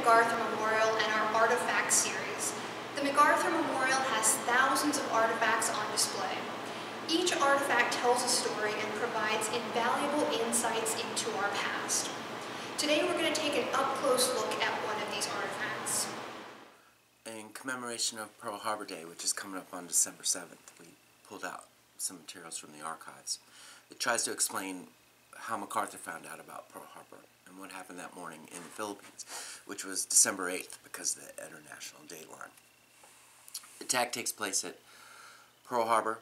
MacArthur Memorial and our artiFACTS series. The MacArthur Memorial has thousands of artifacts on display. Each artifact tells a story and provides invaluable insights into our past. Today we're going to take an up-close look at one of these artifacts. In commemoration of Pearl Harbor Day, which is coming up on December 7th, we pulled out some materials from the archives. It tries to explain how MacArthur found out about Pearl Harbor and what happened that morning in the Philippines, which was December 8th because of the international dateline. The attack takes place at Pearl Harbor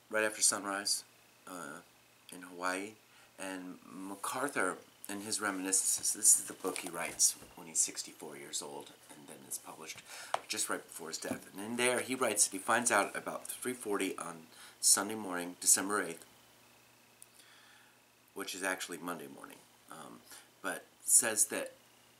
right after sunrise in Hawaii, and MacArthur, in his reminiscences, this is the book he writes when he's 64 years old, and then it's published just right before his death. And in there he writes that he finds out about 3:40 on Sunday morning, December 8th, which is actually Monday morning, but says that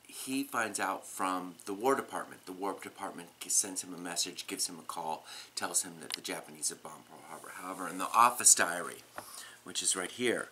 he finds out from the War Department. The War Department sends him a message, gives him a call, tells him that the Japanese have bombed Pearl Harbor. However, in the office diary, which is right here,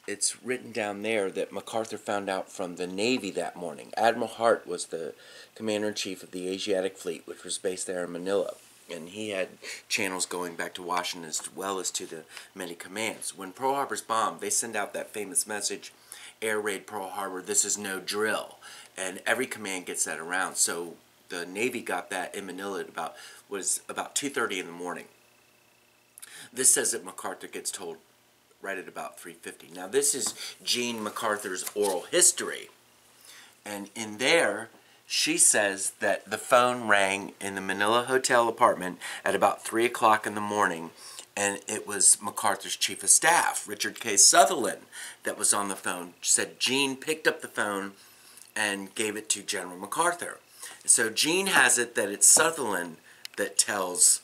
it's written down there that MacArthur found out from the Navy that morning. Admiral Hart was the Commander-in-Chief of the Asiatic Fleet, which was based there in Manila. And he had channels going back to Washington as well as to the many commands. When Pearl Harbor's bombed, they send out that famous message, "Air raid Pearl Harbor, this is no drill." And every command gets that around. So the Navy got that in Manila at about 2:30 in the morning. This says that MacArthur gets told right at about 3:50. Now this is Jean MacArthur's oral history. And in there, she says that the phone rang in the Manila hotel apartment at about 3 o'clock in the morning, and it was MacArthur's chief of staff, Richard K. Sutherland, that was on the phone. She said Jean picked up the phone and gave it to General MacArthur. So Jean has it that it's Sutherland that tells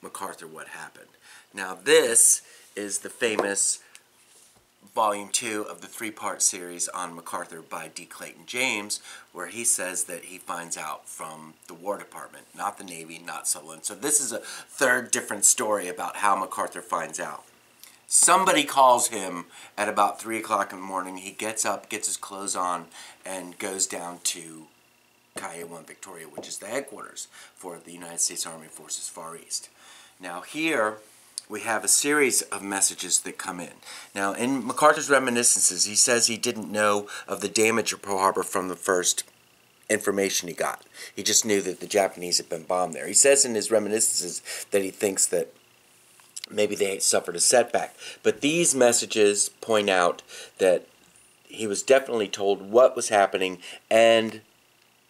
MacArthur what happened. Now this is the famous Volume 2 of the 3-part series on MacArthur by D. Clayton James, where he says that he finds out from the War Department, not the Navy, not Sutherland. So this is a third different story about how MacArthur finds out. Somebody calls him at about 3 o'clock in the morning. He gets up, gets his clothes on, and goes down to Kaiewa Victoria, which is the headquarters for the United States Army Forces Far East. Now here we have a series of messages that come in. Now, in MacArthur's reminiscences, he says he didn't know of the damage of Pearl Harbor from the first information he got. He just knew that the Japanese had been bombed there. He says in his reminiscences that he thinks that maybe they suffered a setback. But these messages point out that he was definitely told what was happening and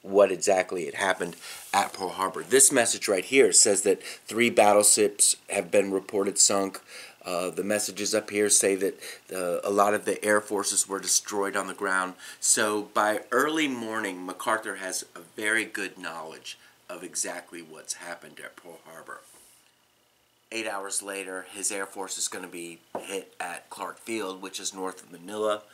what exactly had happened at Pearl Harbor. This message right here says that 3 battleships have been reported sunk. The messages up here say that a lot of the air forces were destroyed on the ground. So by early morning, MacArthur has a very good knowledge of exactly what's happened at Pearl Harbor. 8 hours later, his air force is going to be hit at Clark Field, which is north of Manila.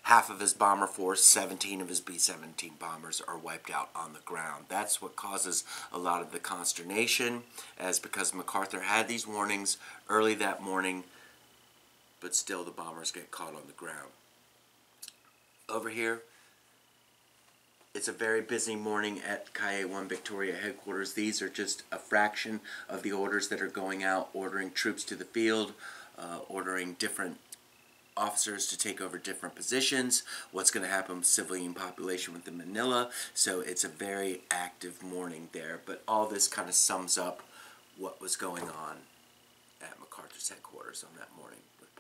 Half of his bomber force, 17 of his B-17 bombers, are wiped out on the ground. That's what causes a lot of the consternation, as because MacArthur had these warnings early that morning, but still the bombers get caught on the ground. Over here, it's a very busy morning at Kaiewa Victoria headquarters. These are just a fraction of the orders that are going out, ordering troops to the field, ordering different officers to take over different positions, what's going to happen with civilian population within Manila. So it's a very active morning there, but all this kind of sums up what was going on at MacArthur's headquarters on that morning with